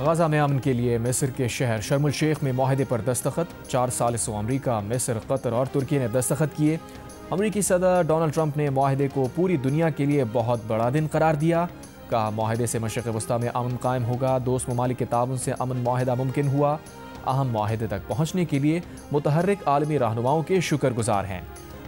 गजा में अमन के लिए मिस्र के शहर शर्म अल शेख में माहदे पर दस्तखत। 4 साल से अमरीका, मिस्र, कतर और तुर्की ने दस्तखत किए। अमरीकी सदर डोनाल्ड ट्रंप ने माहदे को पूरी दुनिया के लिए बहुत बड़ा दिन करार दिया। कहा, माहदे से मशरिक़ वस्ता में अमन कायम होगा। दोस्त ममालिक के ताउन से अमन माहदा मुमकिन हुआ। अहम माहदे तक पहुँचने के लिए मुतहर्रिक आलमी रहनुमाओं के शुक्रगुजार हैं।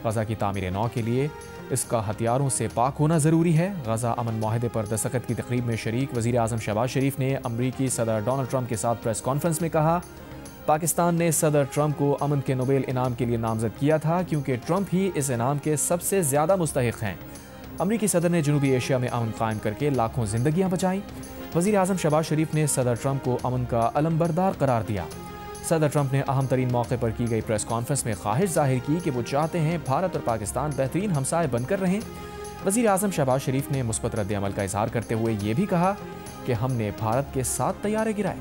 गजा की तामीर नौ के लिए इसका हथियारों से पाक होना ज़रूरी है। गजा अमन माहदे पर दस्तखत की तकरीब में शरीक वज़ीर आज़म शहबाज शरीफ ने अमरीकी सदर डोनाल्ड ट्रंप के साथ प्रेस कॉन्फ्रेंस में कहा, पाकिस्तान ने सदर ट्रंप को अमन के नोबेल इनाम के लिए नामजद किया था क्योंकि ट्रंप ही इस इनाम के सबसे ज़्यादा मुस्तहिक हैं। अमरीकी सदर ने जनूबी एशिया में अमन कायम करके लाखों जिंदगियाँ बचाई। वज़ीर आज़म शहबाज शरीफ ने सदर ट्रंप को अमन का अलमबरदार करार दिया। सदर ट्रंप ने अहम तरीन मौके पर की गई प्रेस कॉन्फ्रेंस में ख्वाहिश जाहिर की कि वो चाहते हैं भारत और पाकिस्तान बेहतरीन हमसाए बनकर रहें। वज़ीर आज़म शहबाज शरीफ ने मुस्बत रद्द अमल का इजहार करते हुए ये भी कहा कि हमने भारत के 7 तैयारे गिराए।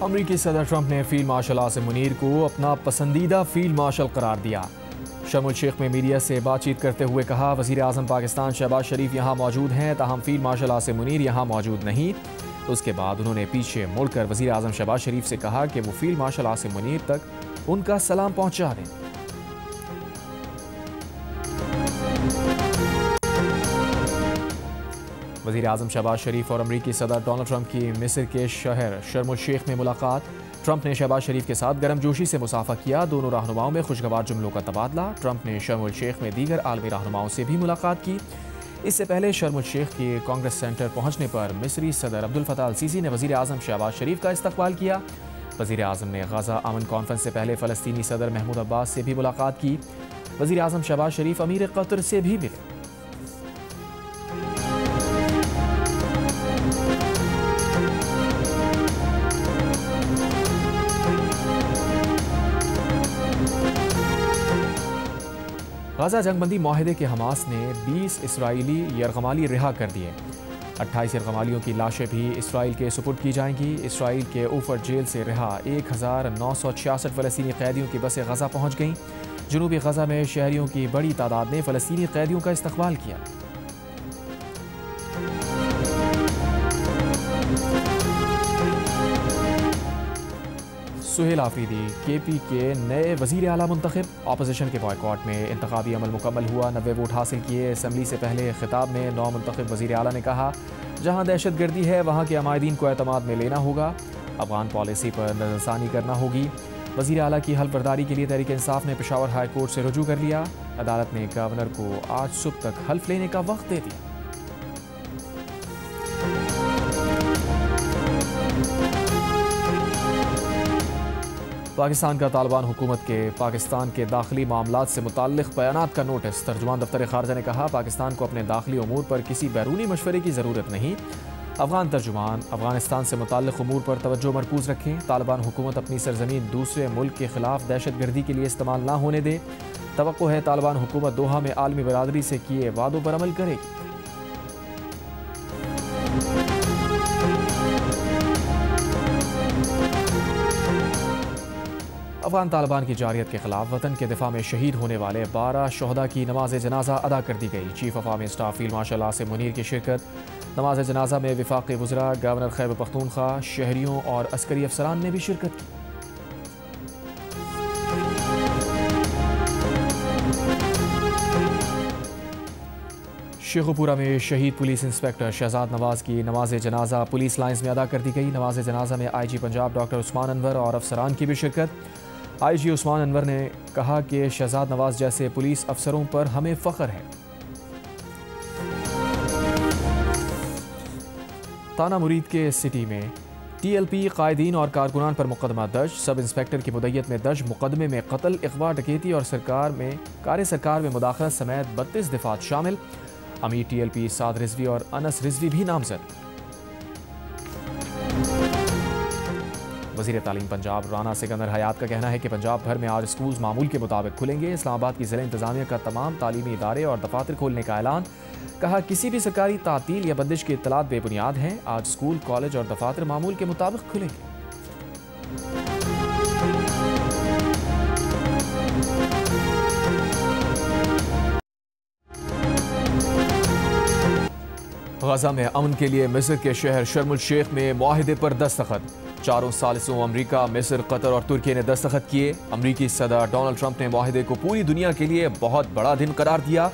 अमरीकी सदर ट्रंप ने फील्ड मार्शल आसिम मुनीर को अपना पसंदीदा फील्ड मार्शल करार दिया। शर्म अल शेख में मीडिया से बातचीत करते हुए कहा, वज़ीर आज़म पाकिस्तान शहबाज शरीफ यहाँ मौजूद हैं, ताहम फील्ड मार्शल आसिम मुनीर यहाँ मौजूद नहीं। उसके बाद उन्होंने पीछे मुड़कर वज़ीर आज़म शहबाज शरीफ से कहा कि वो फील्ड मार्शल आसिम मुनीर तक उनका सलाम पहुँचा दें। वज़ीर आज़म शहबाज शरीफ और अमरीकी सदर डोनाल्ड ट्रंप की मिस्र के शहर शर्म अल शेख में मुलाकात। ट्रंप ने शहबाज शरीफ के साथ गर्मजोशी से मुसाफा किया। दोनों रहनुमाओं में खुशगवार जुमलों का तबादला। ट्रंप ने शर्म अल शेख में दीगर आलमी रहनुमाओं से भी मुलाकात की। इससे पहले शर्म अल शेख के कांग्रेस सेंटर पहुंचने पर मिस्री सदर अब्दुल फताह अल सीसी ने वज़ीर आज़म शहबाज शरीफ का इस्तकबाल किया। वज़ीर आज़म ने गजा अमन कॉन्फ्रेंस से पहले फ़लस्तीनी सदर महमूद अब्बास से भी मुलाकात की। वज़ीर आज़म शहबाज शरीफ अमीर कतर से भी मिले। गजा जंगबंदी माहदे के हमास ने 20 इसराइली यरगमाली रिहा कर दिए। 28 यरगमालियों की लाशें भी इसराइल के सुपुर्द की जाएंगी। इसराइल के ऊफर जेल से रिहा 1966 फ़लस्तीनी कैदियों की बसें गजा पहुँच गईं। जनूबी गजा में शहरियों की बड़ी तादाद ने फ़लस्तीनी कैदियों का इस्तकबाल किया। सुहेल आफरीदी KP के नए वज़ीर आला मुंतखब। अपोजिशन के बॉयकॉट में इंतखाबी अमल मुकम्मल हुआ। 90 वोट हासिल किए। असम्बली से पहले खिताब में नौ मुंतखब वज़ीर आला ने कहा, जहाँ दहशत गर्दी है वहाँ के अमायदीन को एतमाद में लेना होगा। अफगान पॉलिसी पर नज़रसानी करना होगी। वज़ीर आला की हल्फ बर्दारी के लिए तहरीक इंसाफ ने पेशावर हाई कोर्ट से रुजू कर लिया। अदालत ने गवर्नर को आज सुबह तक हल्फ लेने का वक्त दे दिया। पाकिस्तान का तालिबान हुकूमत के पाकिस्तान के दाखिली मामलात से मुताल्लिक़ बयानात का नोटिस। तर्जुमान दफ्तर ख़ारजा ने कहा, पाकिस्तान को अपने दाखिली उमूर पर किसी बैरूनी मशवरे की ज़रूरत नहीं। अफ़गान तर्जुमान अफ़गानिस्तान से मुताल्लिक़ उमूर पर तवज्जो मरकूज़ रखें। तालिबान हुकूमत अपनी सरज़मीन दूसरे मुल्क के ख़िलाफ़ दहशत गर्दी के लिए इस्तेमाल ना होने दे। तवक्को है तालिबान हुकूमत दोहा में आलमी बरादरी से किए वादों पर अमल करेगी। अफगान तालिबान की जारियत के खिलाफ वतन के दिफा में शहीद होने वाले 12 शहदा की नमाज जनाजा अदा कर दी गई। Chief of army staff field marshal Asim Munir की शिरकत। नमाज जनाजा में विफाक़ी वज़रा, गवर्नर खैबर पख्तूनख्वा, शहरियों और अस्करी अफसरान ने भी शिरकत की। शेखुपुरा में शहीद पुलिस इंस्पेक्टर शहजाद नवाज की नमाज जनाजा पुलिस लाइन्स में अदा कर दी गई। नमाज जनाजा में IG पंजाब डॉक्टर उस्मान अनवर और अफसरान की भी शिरकत। IG उस्मान अनवर ने कहा कि शहजाद नवाज जैसे पुलिस अफसरों पर हमें फ़ख्र है। ताना मुरीद के सिटी में TLP कायदीन और कारकुनान पर मुकदमा दर्ज। सब इंस्पेक्टर की मुद्दत में दर्ज मुकदमे में कत्ल, अगवा, डकैती और सरकार में मुदाखलत समेत 32 दफात शामिल। अमीर TLP साद रिजवी और अनस रिजवी भी नामजद। वज़ीर तालीम पंजाब राना सिकंदर हयात का कहना है कि पंजाब भर में आज स्कूल मामूल के मुताबिक खुलेंगे। इस्लामाबाद की ज़िला इंतज़ामिया का तमाम तालीमी इदारे और दफातर खोलने का ऐलान। कहा, किसी भी सरकारी तातील या बंदिश की इत्तलात बेबुनियाद हैं। आज स्कूल, कॉलेज और दफातर मामूल के मुताबिक खुलेंगे। गजा में अमन के लिए मिस्र के शहर शर्म शेख में मुआहदे पर दस्तखत। चारों सालिसों अमरीका, मिस्र, कतर और तुर्की ने दस्तखत किए। अमरीकी सदर डोनाल्ड ट्रंप ने मुआहदे को पूरी दुनिया के लिए बहुत बड़ा दिन करार दिया।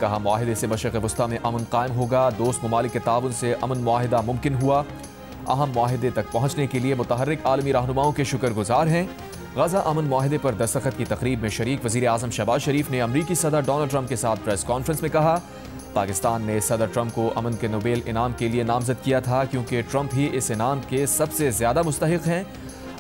कहा, मुआहदे से मशरिक़ वस्ता में अमन कायम होगा। दोस्त ममालिक के ताउन से अमन मुआहदा मुमकिन हुआ। अहम मुआहदे तक पहुँचने के लिए मुतहर्रिक आलमी रहनुमाओं के शुक्रगुजार हैं। गजा अमन मुआहदे पर दस्तखत की तकरीब में शरीक वज़ीर आज़म शहबाज शरीफ ने अमरीकी सदर डोनाल्ड ट्रंप के साथ प्रेस कॉन्फ्रेंस में कहा, पाकिस्तान ने सदर ट्रंप को अमन के नोबेल इनाम के लिए नामजद किया था क्योंकि ट्रंप ही इस इनाम के सबसे ज़्यादा मुस्तहिक हैं।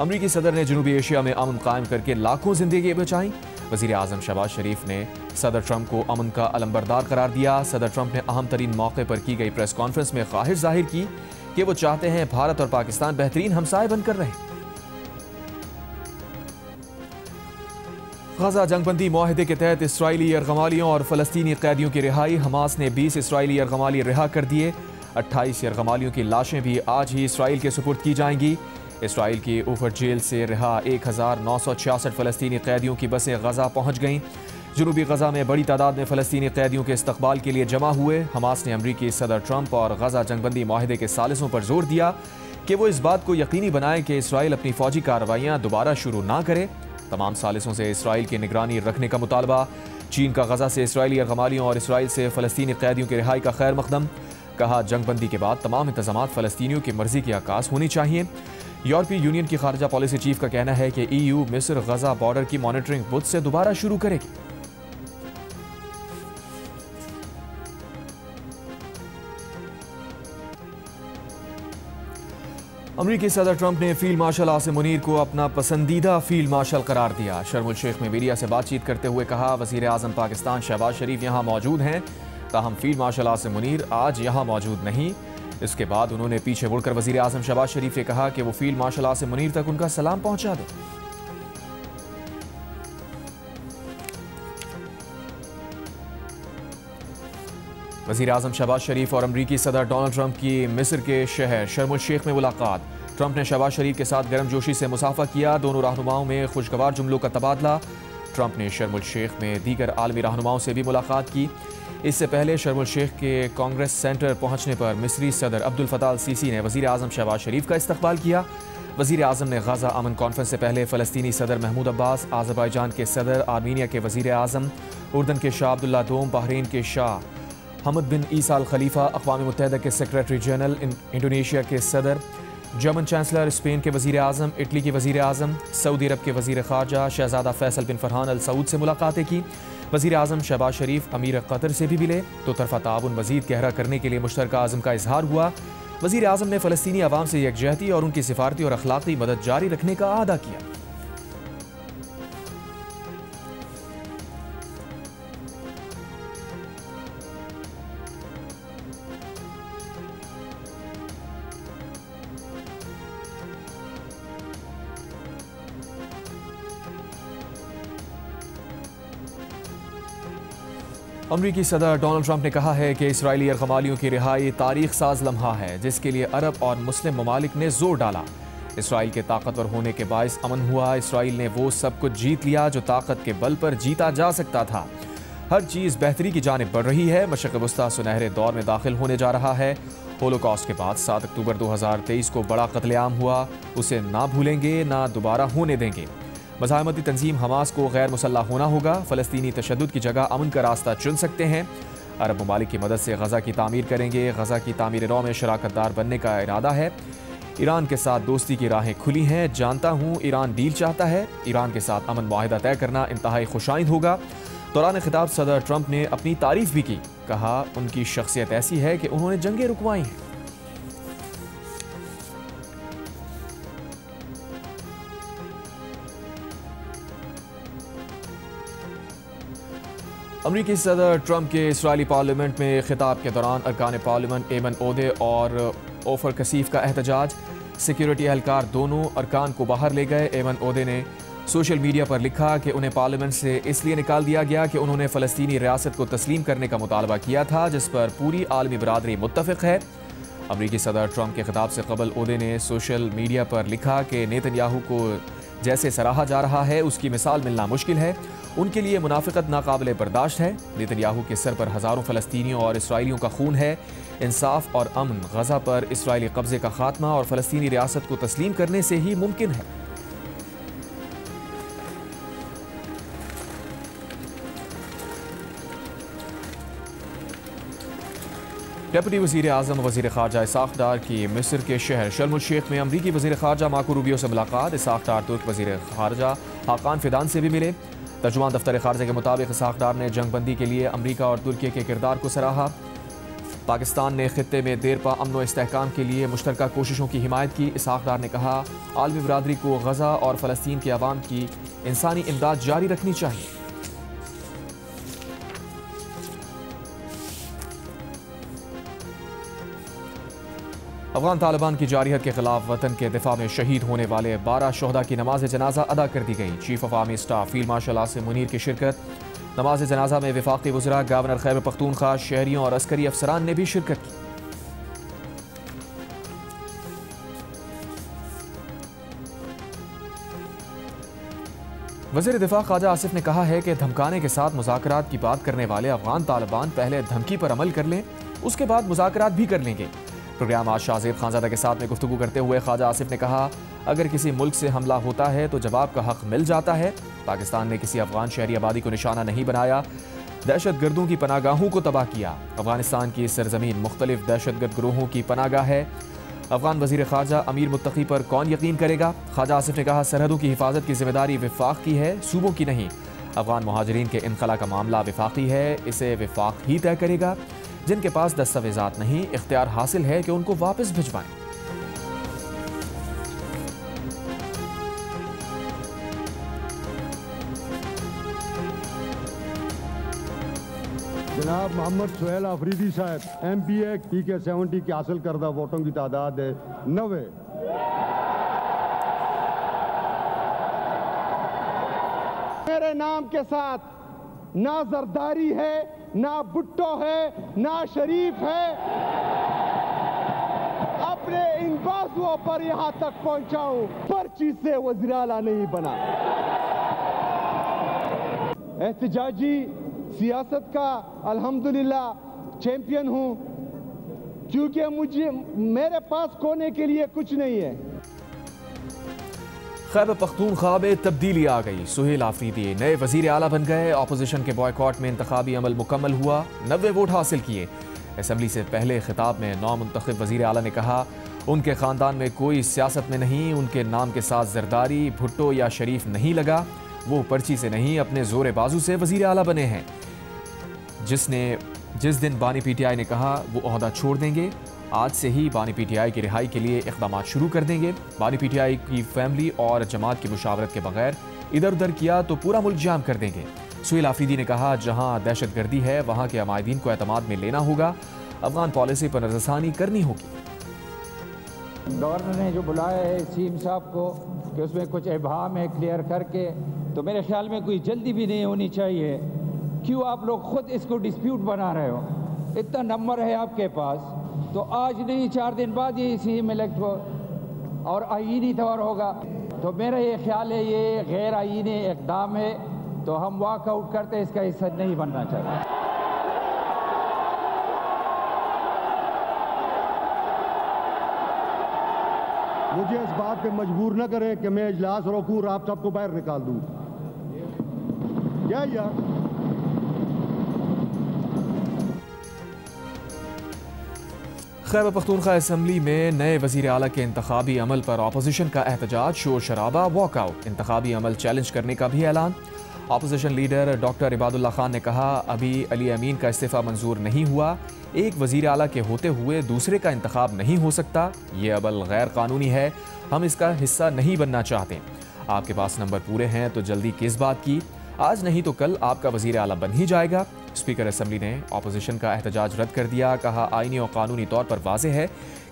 अमरीकी सदर ने जनूबी एशिया में अमन कायम करके लाखों जिंदगी बचाई। वज़ीर आज़म शहबाज शरीफ ने सदर ट्रंप को अमन का अलंबरदार करार दिया। सदर ट्रंप ने अहम तरीन मौके पर की गई प्रेस कॉन्फ्रेंस में ख्वाहिश जाहिर की कि वो चाहते हैं भारत और पाकिस्तान बेहतरीन हमसाए बनकर रहें। गजा जंगबंदी मुआहदे के तहत इसराइली यरगमालियों और फ़लस्तीनी कैदियों की रिहाई। हमास ने 20 इसराइली यरगमाली रिहा कर दिए। 28 यरगमालियों की लाशें भी आज ही इसराइल के सुपुर्द की जाएंगी। इसराइल की ऊफर जेल से रिहा 1966 फ़लस्तीनी कैदियों की बसें गजा पहुँच गईं। जनूबी गजा में बड़ी तादाद में फ़लस्तीनी कैदियों के इस्तकबाल के लिए जमा हुए। हमास ने अमरीकी सदर ट्रंप और गजा जंगबंदी मुआहदे के सालिसों पर जोर दिया कि वो इस बात को यकीनी बनाएं कि इसराइल अपनी फ़ौजी कार्रवाइयाँ दोबारा शुरू ना करे। तमाम सालिसों से इसराइल की निगरानी रखने का मुतालबा। चीन का गजा से इसराइली यरगमालियों और इसराइल से फ़लस्तीनी कैदियों की रिहाई का खैर मकदम। कहा, जंगबंदी के बाद तमाम इंतजामात फ़लस्तीनियों की मर्जी की आकाश होनी चाहिए। यूरोपीय यूनियन की खारजा पॉलिसी चीफ का कहना है कि EU मिस्र गजा बॉर्डर की मॉनिटरिंग बुध से दोबारा शुरू करेगी। अमरीकी सदर ट्रंप ने फील्ड मार्शल आसिम मुनीर को अपना पसंदीदा फील्ड मार्शल करार दिया। शर्म शेख में मीडिया से बातचीत करते हुए कहा, वज़ीर आज़म पाकिस्तान शहबाज शरीफ यहाँ मौजूद हैं, ताहम फील्ड मार्शल आसिम मुनीर आज यहाँ मौजूद नहीं। इसके बाद उन्होंने पीछे मुड़कर वज़ीर आज़म शहबाज शरीफ से कहा कि वो फील्ड मार्शल आसिम मुनीर तक उनका सलाम पहुँचा दें। वज़ीर आज़म शहबाज शरीफ और अमरीकी सदर डोनाल्ड ट्रंप की मिस्र के शहर शर्म शेख में मुलाकात। ट्रंप ने शहबाज शरीफ के साथ गर्मजोशी से मुसाफा किया। दोनों रहनुमाओं में खुशगवार जुमलों का तबादला। ट्रंप ने शर्म शेख में दीगर आलमी रहनुमाओं से भी मुलाकात की। इससे पहले शर्म शेख के कांग्रेस सेंटर पहुंचने पर मिस्री सदर अब्दुल फताह अल सीसी ने वज़ीर आज़म शहबाज शरीफ का इस्तकबाल किया। वज़ीर आज़म ने गजा अमन कॉन्फ्रेंस से पहले फ़लस्तीनी सदर महमूद अब्बास, आज़रबाईजान के सदर, आर्मीनिया के वज़ीर आज़म, उर्दन के शाह अब्दुल्ला दोम, बहरीन के शाह हमद बिन ईसा अल खलीफा, अक़वाम मुत्तहिदा के सेक्रेटरी जनरल, इंडोनेशिया के सदर, जर्मन चांसलर, स्पेन के वज़ीर आज़म, इटली के वज़ीर आज़म, सऊदी अरब के वज़ीर ख़ारजा शहज़ादा फैसल बिन फरहान अल सऊद से मुलाकातें की। वज़ीर आज़म शहबाज शरीफ अमीर कतर से भी मिले तो तरफ़ा ताउन मज़ीद गहरा करने के लिए मुश्तरका आज़म का इजहार हुआ। वज़ीर आज़म ने फ़लस्तीनी अवाम से यकजहती और उनकी सिफारती और अखलाक़ी मदद जारी रखने का आदा किया। अमरीकी सदर डोनाल्ड ट्रंप ने कहा है कि इसराइली यरगमालियों की रिहाई तारीख साज लम्हा है जिसके लिए अरब और मुस्लिम ममालिक ने जोर डाला। इसराइल के ताकतवर होने के बायस अमन हुआ। इसराइल ने वो सब कुछ जीत लिया जो ताकत के बल पर जीता जा सकता था। हर चीज़ बेहतरी की जानिब बढ़ रही है। मशरिक़ वस्ता सुनहरे दौर में दाखिल होने जा रहा है। होलोकॉस्ट के बाद 7 अक्टूबर 2023 को बड़ा कत्लेआम हुआ, उसे ना भूलेंगे ना दोबारा होने देंगे। मज़ाहमती तंजीम हमास को गैर मुसल्लह होना होगा। फ़लस्तीनी तशद्दुद की जगह अमन का रास्ता चुन सकते हैं। अरब ममालिक की मदद से गजा की तामीर करेंगे। गजा की तामीर नौ में शराकतदार बनने का इरादा है। ईरान के साथ दोस्ती की राहें खुली हैं। जानता हूँ ईरान डील चाहता है। ईरान के साथ अमन मुआहिदा तय करना इंतहाई खुशाइंद होगा। दौरान खिताब सदर ट्रंप ने अपनी तारीफ भी की। कहा, उनकी शख्सियत ऐसी है कि उन्होंने जंगें रुकवाई हैं। अमरीकी सदर ट्रंप के इसराइली पार्लियामेंट में खिताब के दौरान अरकान पार्लियामेंट एमन ओदे और ओफर कसीफ का एहतजाज। सिक्योरिटी एहलकार दोनों अरकान को बाहर ले गए। एमन ओदे ने सोशल मीडिया पर लिखा कि उन्हें पार्लियामेंट से इसलिए निकाल दिया गया कि उन्होंने फ़लस्तीनी रियासत को तस्लीम करने का मुतालबा किया था, जिस पर पूरी आलमी बरादरी मुत्तफ़िक़ है। अमरीकी सदर ट्रंप के खिताब से कबल ओदे ने सोशल मीडिया पर लिखा कि नेतन्याहू को जैसे सराहा जा रहा है उसकी मिसाल मिलना मुश्किल है। उनके लिए मुनाफिकत नाकाबिले बर्दाश्त है। नेतन्याहू के सर पर हज़ारों फ़लस्तीनियों और इसराइलियों का खून है। इंसाफ और अमन गज़ा पर इसराइली कब्ज़े का खात्मा और फ़लस्तीनी रियासत को तस्लीम करने से ही मुमकिन है। डेप्यूटी वज़ीर आज़म वज़ीर ख़ारजा इसाक़ डार की मिस्र के शहर शर्म उल शेख में अमरीकी वज़ीर ख़ारजा मार्को रूबियो से मुलाकात। इसाक़ डार तुर्क वज़ीर ख़ारजा हाकान फिदान से भी मिले। तर्जुमान दफ्तर ख़ारजा के मुताबिक इसाक़ डार ने जंगबंदी के लिए अमरीका और तुर्की के किरदार को सराहा। पाकिस्तान ने खित्ते में देरपा अमन व इस्तेहकाम के लिए मुश्तरका कोशिशों की हिमायत की। इसाक़ डार ने कहा, आलमी बरादरी को गज़ा और फ़लस्तीन के अवाम की इंसानी इमदाद जारी रखनी चाहिए। अफगान तालिबान की जारियत के खिलाफ वतन के दिफा में शहीद होने वाले 12 शोहदा की नमाज जनाजा अदा कर दी गई। Chief of army staff field marshal Asim Munir की शिरकत। नमाज जनाजा में वफाकी वज़रा, गवर्नर खैबर पख्तूनख्वा, शहरियों और अस्करी अफसरान ने भी शिरकत की। वज़ीर दिफा ख्वाजा आसिफ ने कहा है कि धमकाने के साथ मुज़ाकरात की बात करने वाले अफगान तालिबान पहले धमकी पर अमल कर लें, उसके बाद मुज़ाकरात भी कर लेंगे। प्रोग्राम आज शाहज़ेब खानज़ादा के साथ में गुफ्तगू करते हुए ख्वाजा आसिफ ने कहा, अगर किसी मुल्क से हमला होता है तो जवाब का हक मिल जाता है। पाकिस्तान ने किसी अफगान शहरी आबादी को निशाना नहीं बनाया, दहशत गर्दों की पनागाहों को तबाह किया। अफगानिस्तान की सरजमीन मुख्तलिफ दहशतगर्द ग्रोहों की पनागाह है। अफगान वज़ीर ख़ारजा अमीर मुत्तकी पर कौन यकीन करेगा। ख्वाजा आसिफ ने कहा, सरहदों की हिफाजत की जिम्मेदारी विफाक की है, सूबों की नहीं। अफगान मुहाजिरीन के इनखला का मामला विफाकी है, इसे विफाक ही तय करेगा। जिनके पास दस्तावेजात नहीं, इख्तियार हासिल है कि उनको वापस भिजवाएं। जनाब मोहम्मद सुहेल अफरीदी साहब MPA TK 70 की हासिल करदा वोटों की तादाद है 90। मेरे नाम के साथ ना जरदारी है, ना भुट्टो है, ना शरीफ है। अपने इन बाजुओं पर यहां तक पहुंचाऊं, पर्ची से वज़ीर आला नहीं बना। एहतजाजी सियासत का अल्हम्दुलिल्लाह चैंपियन हूं, क्योंकि मेरे पास खोने के लिए कुछ नहीं है। खैबर पख्तूनख्वा में तब्दीली आ गई। सुहेल आफरीदी नए वजीर आला बन गए। अपोजिशन के बॉयकॉट में इंतखाबी अमल मुकम्मल हुआ, 90 वोट हासिल किए। असम्बली से पहले खिताब में नौ मुंतखब वजीर आला ने कहा, उनके ख़ानदान में कोई सियासत में नहीं, उनके नाम के साथ जरदारी, भुट्टो या शरीफ नहीं लगा। वो पर्ची से नहीं, अपने जोर बाजू से वजीर आला बने हैं। जिस दिन बानी PTI ने कहा वो ओहदा छोड़ देंगे, आज से ही बानी PTI की रिहाई के लिए इक़दाम शुरू कर देंगे। बानी PTI की फैमिली और जमात की मुशावरत के बगैर इधर उधर किया तो पूरा मुल्क जाम कर देंगे। सुहेल आफरीदी ने कहा, जहां दहशत गर्दी है वहां के अमायदीन को एतमाद में लेना होगा, अफगान पॉलिसी पर नजरसानी करनी होगी। गवर्नर ने जो बुलाया है सीम साहब को कि उसमें कुछ इबाम है क्लियर करके, तो मेरे ख्याल में कोई जल्दी भी नहीं होनी चाहिए। क्यों आप लोग खुद इसको डिस्प्यूट बना रहे हो? इतना नंबर है आपके पास, तो आज नहीं 4 दिन बाद ये सीम इलेक्ट हो और आईनी तौर होगा। तो मेरा ये ख्याल है ये गैर आईनी इक़दाम है, तो हम वॉकआउट करते इसका हिस्सा नहीं बनना चाहिए। मुझे इस बात पे मजबूर न करें कि मैं इजलास रोकूं और आप सबको बाहर निकाल दूं। क्या यार, खैबर पख्तूनख्वा असम्बली में नए वज़ीर आला के इंतखाबी अमल पर अपोजिशन का एहतजाज, शोर शराबा, वॉकआउट। इंतखाबी अमल चैलेंज करने का भी ऐलान। Opposition leader doctor Ibadullah Khan ने कहा, अभी अली अमीन का इस्तीफ़ा मंजूर नहीं हुआ, एक वज़ीर आला के होते हुए दूसरे का इंतखाब नहीं हो सकता, ये अमल गैर कानूनी है, हम इसका हिस्सा नहीं बनना चाहते। आपके पास नंबर पूरे हैं तो जल्दी किस बात की, आज नहीं तो कल आपका वज़ीर आला बन ही जाएगा। स्पीकर असम्बली ने अपोजिशन का एहतजाज रद्द कर दिया। कहा, आईनी और कानूनी तौर पर वाज़ेह है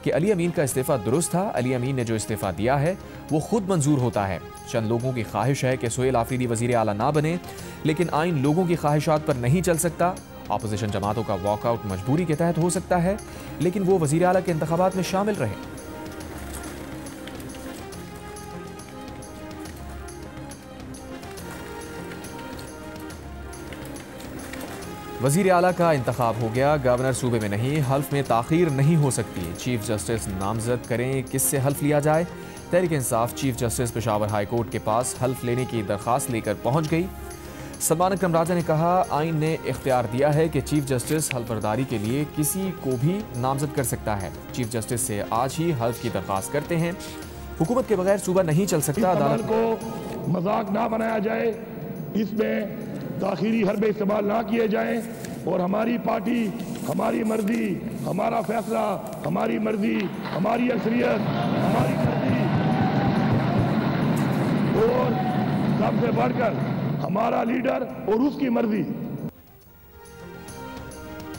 कि अली अमीन का इस्तीफ़ा दुरुस्त था। अली अमीन ने जो इस्तीफ़ा दिया है वो खुद मंजूर होता है। चंद लोगों की ख्वाहिश है कि सुहेल आफरीदी वज़ीर आला ना बने, लेकिन आइन लोगों की ख्वाहिशात पर नहीं चल सकता। अपोजिशन जमातों का वॉकआउट मजबूरी के तहत हो सकता है, लेकिन वो वज़ीर आला के इंतखाबात में शामिल रहे। वजीर आला का इंतखाब हो गया, गवर्नर सूबे में नहीं, हल्फ में ताखीर नहीं हो सकती। चीफ जस्टिस नामजद करें, किससे हल्फ लिया जाए। Tehreek Insaf chief justice Peshawar high court के पास हल्फ लेने की दरख्वास्त लेकर पहुंच गई। सलमान अकरम राजा ने कहा, आइन ने इख्तियार दिया है कि चीफ जस्टिस हल्फबरदारी के लिए किसी को भी नामजद कर सकता है। चीफ जस्टिस से आज ही हल्फ की दरख्वास्त करते हैं। हुकूमत के बगैर सूबा नहीं चल सकता। अदालत को मजाक ना बनाया जाए, इसमें ताखीरी हरबे इस्तेमाल ना किए जाएं और हमारी पार्टी, हमारी मर्जी, हमारा फैसला, हमारी मर्जी, हमारी अक्सरियत, हमारी मर्जी और सबसे बढ़कर हमारा लीडर और उसकी मर्जी।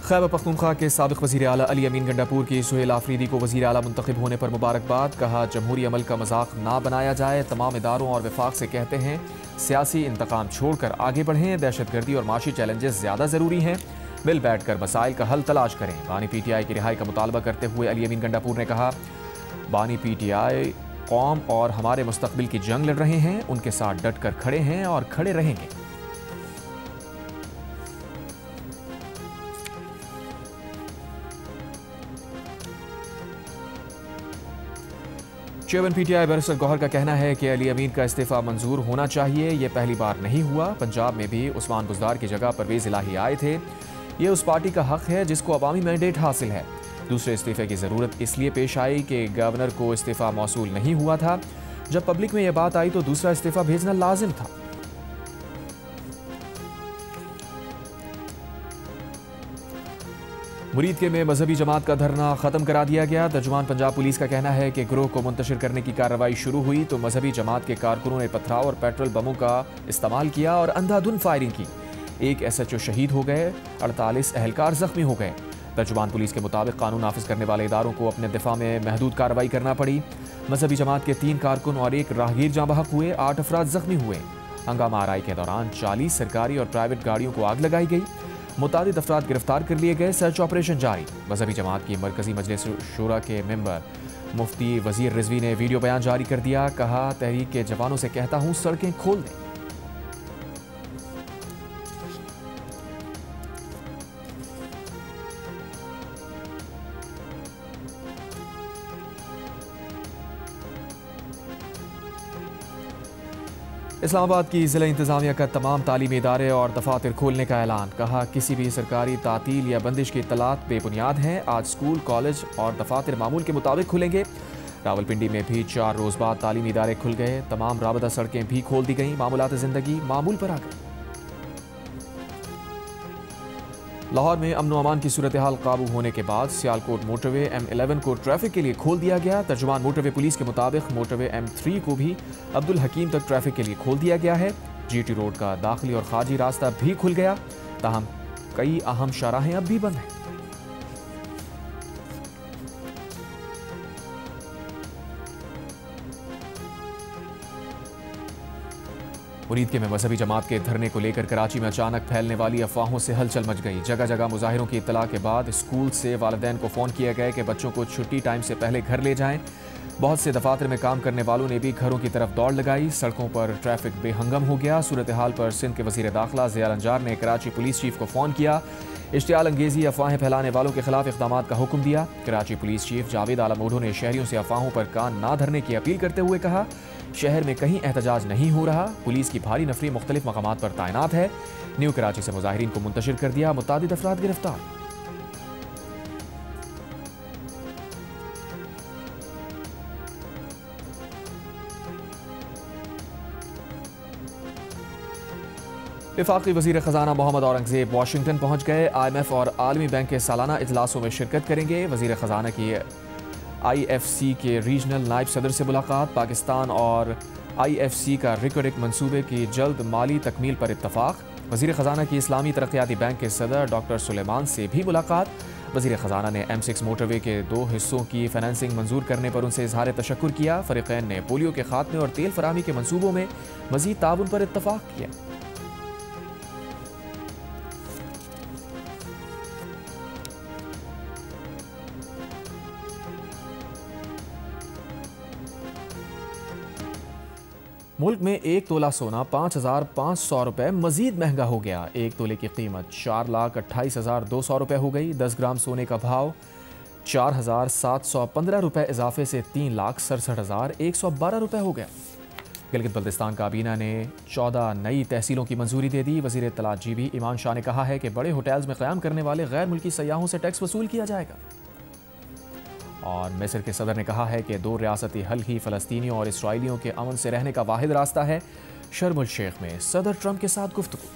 खैबर पख्तूनख्वा के साबिक वज़ीर आला अली अमीन गंडापुर की सुहेल आफरीदी को वज़ीर आला मुंतखब होने पर मुबारकबाद। कहा, जमहूरी अमल का मजाक ना बनाया जाए। तमाम इदारों और वफाक से कहते हैं, सियासी इंतकाम छोड़कर आगे बढ़ें। दहशतगर्दी और माशी चैलेंजेस ज़्यादा ज़रूरी हैं। मिल बैठ कर मसाइल का हल तलाश करें। बानी PTI की रिहाई का मुतालबा करते हुए अली अमीन गंडापुर ने कहा, बानी PTI कौम और हमारे मुस्तकबिल की जंग लड़ रहे हैं, उनके साथ डट कर खड़े हैं और खड़े रहेंगे। चेयरमैन PTI बैरिस्टर गौहर का कहना है कि अली अमीन का इस्तीफा मंजूर होना चाहिए। ये पहली बार नहीं हुआ। पंजाब में भी उस्मान बुज़दार की जगह परवेज़ इलाही आए थे। ये उस पार्टी का हक है जिसको अवामी मैंडेट हासिल है। दूसरे इस्तीफे की ज़रूरत इसलिए पेश आई कि गवर्नर को इस्तीफा मौसूल नहीं हुआ था। जब पब्लिक में यह बात आई तो दूसरा इस्तीफा भेजना लाजिम था। मुरीद के में मजहबी जमात का धरना खत्म करा दिया गया। तर्जुमान पंजाब पुलिस का कहना है कि गिरोह को मुंतशिर करने की कार्रवाई शुरू हुई तो मजहबी जमात के कारकुनों ने पथराव और पेट्रोल बमों का इस्तेमाल किया और अंधाधुंध फायरिंग की। एक SHO शहीद हो गए, 48 अहलकार जख्मी हो गए। तर्जुमान पुलिस के मुताबिक कानून नाफिज करने वाले इदारों को अपने दिफा में महदूद कार्रवाई करना पड़ी। मजहबी जमात के 3 कारकुन और 1 राहगीर जाँ बहक हुए, 8 अफराद जख्मी हुए। हंगामा आराई के दौरान 40 सरकारी और प्राइवेट गाड़ियों को आग लगाई गई। मुतादिद अफराद गिरफ्तार कर लिए गए। सर्च ऑपरेशन जारी। मजहबी जमात की मरकजी मजलिस शूरा के मेंबर मुफ्ती वजीर रिजवी ने वीडियो बयान जारी कर दिया। कहा, तहरीक के जवानों से कहता हूं, सड़कें खोल दें। इस्लामाबाद की ज़िला इंतज़ामिया का तमाम तालीमी इदारे और दफातर खोलने का ऐलान। कहा, किसी भी सरकारी तातील या बंदिश की इत्तलात बेबुनियाद हैं। आज स्कूल, कॉलेज और दफातर मामूल के मुताबिक खुलेंगे। रावलपिंडी में भी 4 रोज़ बाद तालीमी इदारे खुल गए। तमाम राबता सड़कें भी खोल दी गईं। मामूलात ज़िंदगी मामूल पर आ गई। लाहौर में अमन अमान की सूरत हाल काबू होने के बाद सियालकोट मोटरवे M11 को ट्रैफिक के लिए खोल दिया गया। तर्जुमान मोटरवे पुलिस के मुताबिक मोटरवे M3 को भी अब्दुल हकीम तक ट्रैफिक के लिए खोल दिया गया है। GT रोड का दाखिली और खारजी रास्ता भी खुल गया। ताहम कई अहम शाहराहें अब भी बंद हैं। मुरीद के में मजहबी जमात के धरने को लेकर कराची में अचानक फैलने वाली अफवाहों से हलचल मच गई। जगह जगह मुजाहिरों की इत्तला के बाद स्कूल से वालिदैन को फ़ोन किया गया कि बच्चों को छुट्टी टाइम से पहले घर ले जाएं। बहुत से दफातर में काम करने वालों ने भी घरों की तरफ दौड़ लगाई। सड़कों पर ट्रैफिक बेहंगम हो गया। सूरत हाल पर सिंध के वज़ीर दाखिला ज़ियाल अंजार ने कराची पुलिस चीफ को फ़ोन किया। इश्तियाल अंगेज़ी अफवाहें फैलाने वालों के खिलाफ इक़दामात का हुक्म दिया। कराची पुलिस चीफ जावेद आलम ओढो ने शहरियों से अफवाहों पर कान ना धरने की अपील करते हुए कहा, शहर में कहीं एहतजाज नहीं हो रहा। पुलिस की भारी नफरी मुख्तलिफ मकामात पर तैनात है। न्यू कराची से मुजाहिरीन को मुंतशिर कर दिया। मुतादिद अफराद गिरफ्तार। वफाकी वज़ीर ख़जाना मोहम्मद औरंगज़ेब वाशिंगटन पहुँच गए। IMF और आलमी बैंक के सालाना इजलासों में शिरकत करेंगे। वज़ीर ख़जाना की IFC के रीजनल नायब सदर से मुलाकात। पाकिस्तान और IFC का रिकरिक मनसूबे की जल्द माली तकमील पर इत्तफाक। वज़ीर ख़जाना की इस्लामी तरक्याती बैंक के सदर डॉक्टर सुलेमान से भी मुलाकात। वज़ीर ख़जाना ने M6 मोटरवे के 2 हिस्सों की फाइनेंसिंग मंजूर करने पर उनसे इजहार तशक्कुर किया। फ़रीक़ैन ने पोलियो के खात्मे और तेल फराहमी के मनसूबों में मज़ीद ताउन पर इत्तफाक किया। मुल्क में 1 तोला सोना 5,500 रुपये मजीद महंगा हो गया। 1 तोले की कीमत 4,28,200 रुपये हो गई। 10 ग्राम सोने का भाव 4,715 रुपये इजाफे से 3,67,112 रुपये हो गया। गिलगित बल्तिस्तान काबीना ने 14 नई तहसीलों की मंजूरी दे दी। वज़ीर इत्तलात जीबी ईमान शाह ने कहा है कि बड़े होटल्स में क़याम करने वाले गैर मुल्की सयाहों से टैक्स वसूल किया जाएगा। और मिस्र के सदर ने कहा है कि 2 रियासती हल ही फ़लस्तीनियों और इसराइलियों के अमन से रहने का वाहिद रास्ता है। शर्म अल शेख में सदर ट्रंप के साथ गुफ्तगू।